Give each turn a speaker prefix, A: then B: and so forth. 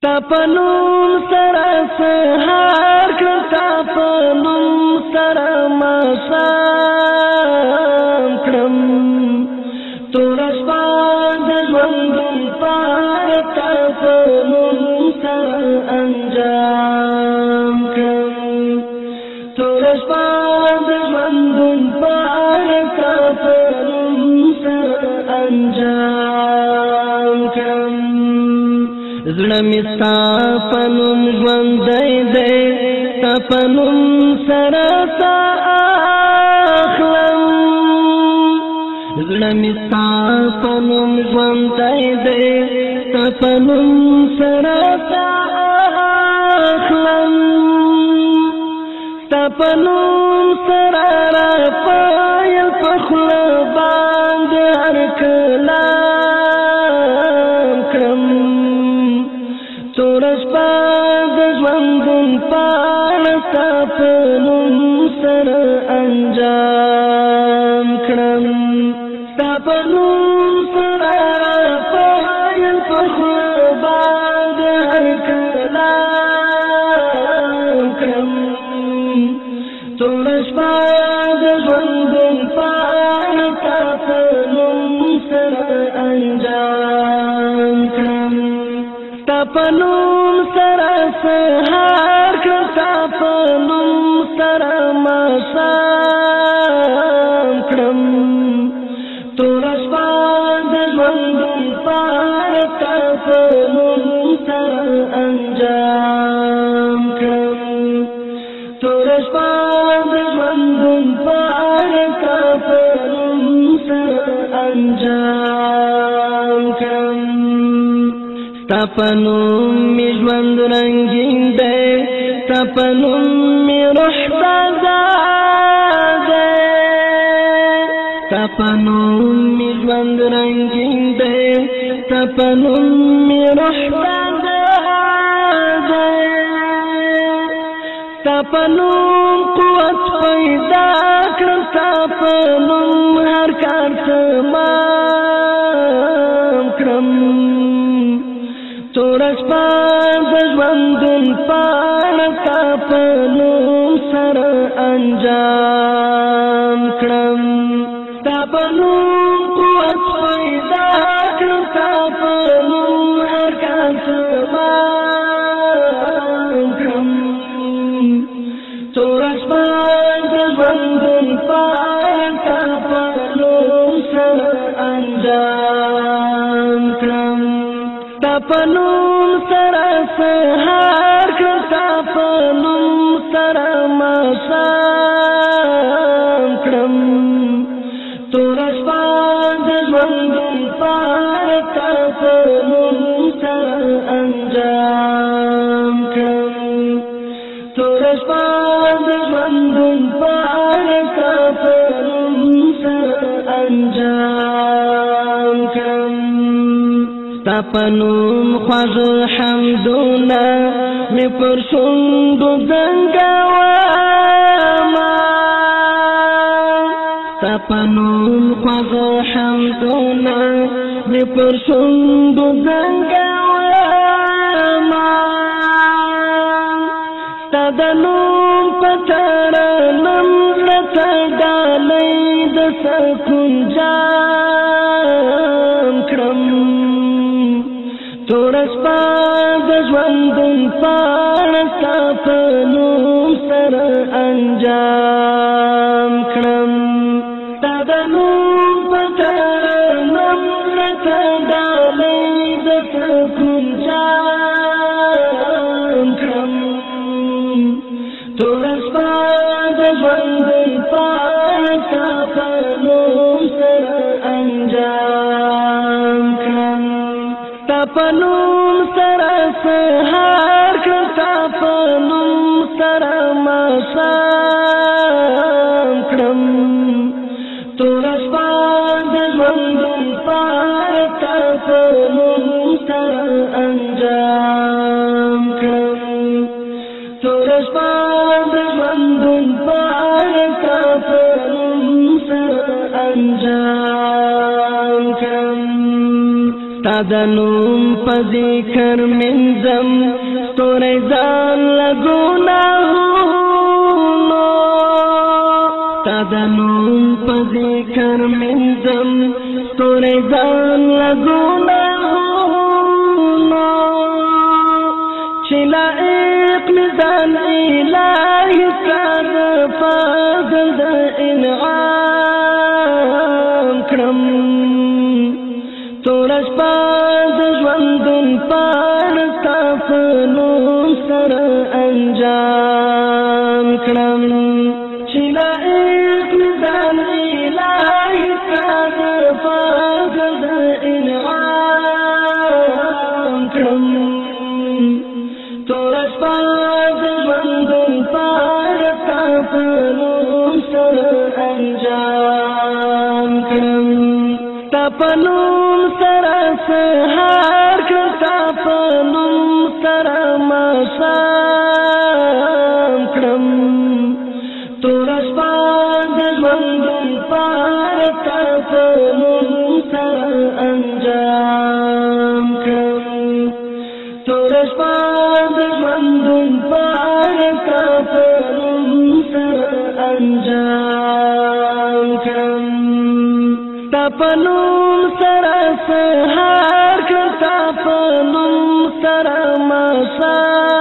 A: تپنوم سره سهار کړم تپنوم سره ماښام کړم تور شپه د ژوندون پاره تپنوم سره انجام کړم تور شپه د ژوندون پاره تپنوم سره انجام کړم زړه مې ستا په نوم ژوندی دی ستا په نوم سره سا اخلم زړه مې ستا په نوم ژوندی دی ستا په نوم سره سا اخلم ستا په نوم سره راپایل په خوله باندې هر کلام کړم تور شپه د ژوندون پاڼه ستا په نوم سره انجام کړم ستا په نوم سره راپایل په خوله باندې هر کلام کړم تور شپه د ژوندون پاڼه ستا په نوم سره انجام کړم تپنوم سره سهار کړم تپنوم سره ماښام کړم تور شپه د ژوندون پاره تپنوم سره انجام کړم تور شپه د ژوندون پاره تپنوم سره انجام کړم ستا په نوم مې ژوند رنګین دی ستا په نوم مې روح تازه دی ستا په نوم مې ژوند رنګین دی ستا په نوم مې روح تازه دی ستا په نوم قوت پیدا کړم ستا په نوم هر کار تمام کړم تور شپه د ژوندون پاڼه ستا په نوم سره انجام کړم ستا په نوم قوت پیدا کړم ستا په نوم هر کار تمام کړم تور شپه د ژوندون پاڼه ستا په نوم سره انجام کړم تپنوم سره سهار کړم تپنوم سره ماښام کړم تور شپه د ژوندون پاره تپنوم سره انجام کړم تور شپه د ژوندون پاره تپنوم سره انجام کړم ستا په نوم خواږه حمدونه مې پر شونډو زنګومه ستا په نوم خواږه حمدونه مې پر شونډو زنګومه ستا د نوم په ترنم زړه ته ډالۍ د سکون جام کړم تور شپه د ژوندون پاڼه ستا په نوم سره انجام کړم ستا د نوم په ترنم زړه ته ډالۍ د سکون جام کړم تور شپه د ژوندون پاڼه ستا په نوم سره انجام کړم تپنوم سره سهار کړم تپنوم سره ماښام کړم تور شپه د ژوندون پاره تپنوم سره انجام کړم تور شپه د ژوندون پاره تپنوم سره انجام کړم تا د نوم په ذکر منزم ستوری ځان له ګناهونو ستا د نوم په ذکر منزم ستوری ځان له ګناهونو چې لایق مې ځان الهي ستا د فضل د انعام کړم توره شپه د ژوندون پاڼه ستا په نوم سره انجام کړم چې لایق مې ځان الهي ستا د فضل د انعام کړم توره شپه د ژوندون پاڼه ستا په نوم سره انجام کړم ستا په نوم سره سهار کړم ستا په نوم سره ماښام کړم توره شپه د ژوندون پاڼه ستا په نوم سره انجام کړم توره شپه د ژوندون پاڼه ستا په نوم سره انجام کړم ستا په نوم سره سهار کړم ستا په نوم سره ماښام